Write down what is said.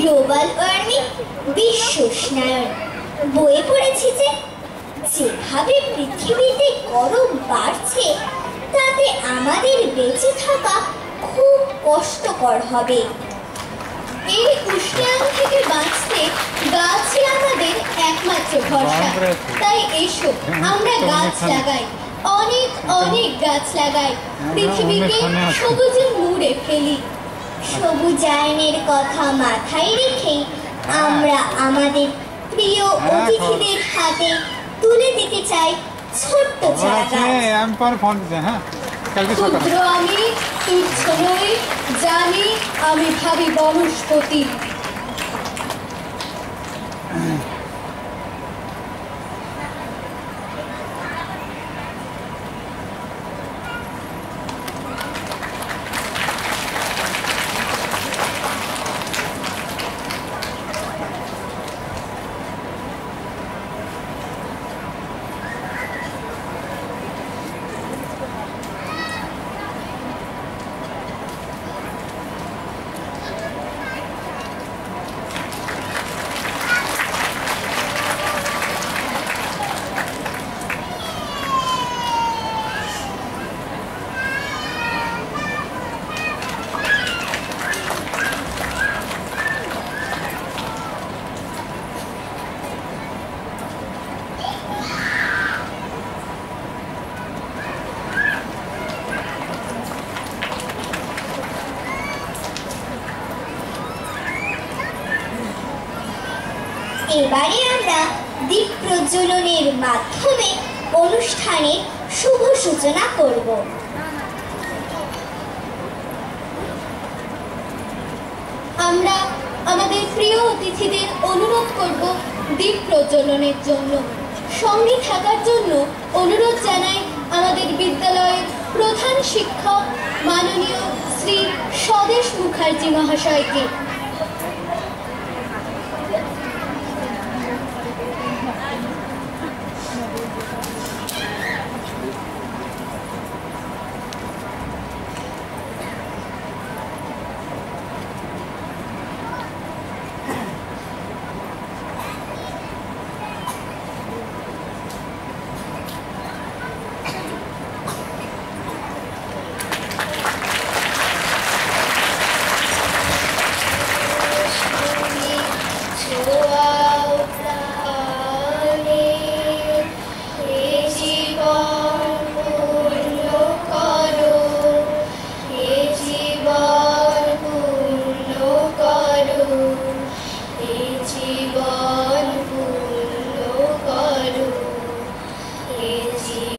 Global warming, বিশ্ব উষ্ণায়ন। বইয়ে পড়েছি যে যেভাবে পৃথিবীতে গরম বাড়ছে তাতে আমাদের বেঁচে থাকা খুব কষ্টকর হবে। এই উষ্ণায়ন থেকে বাঁচতে গাছই আমাদের একমাত্র ভরসা। তাই এসো আমরা গাছ লাগাই, অনেক অনেক গাছ লাগাই, পৃথিবীকে সবুজে মুড়ে ফেলি। সবুজায়নের কথা মাথায় রেখেই আমরা আমাদের প্রিয় অতিথিদের হাতে তুলে দিতে চাই ছোট্ট চারা। ক্ষুদ্র আমি, তুচ্ছ নই, জানি আমি ভাবি বনস্পতি। এবারে আমরা দীপ প্রজ্বলনের মাধ্যমে অনুষ্ঠানের শুভ সূচনা করব। আমরা আমাদের প্রিয় অতিথিদের অনুরোধ করব দীপ প্রজ্বলনের জন্য। সঙ্গে থাকার জন্য অনুরোধ জানাই আমাদের বিদ্যালয়ের প্রধান শিক্ষক মাননীয় শ্রী স্বদেশ মুখার্জি মহাশয়কে। জীবন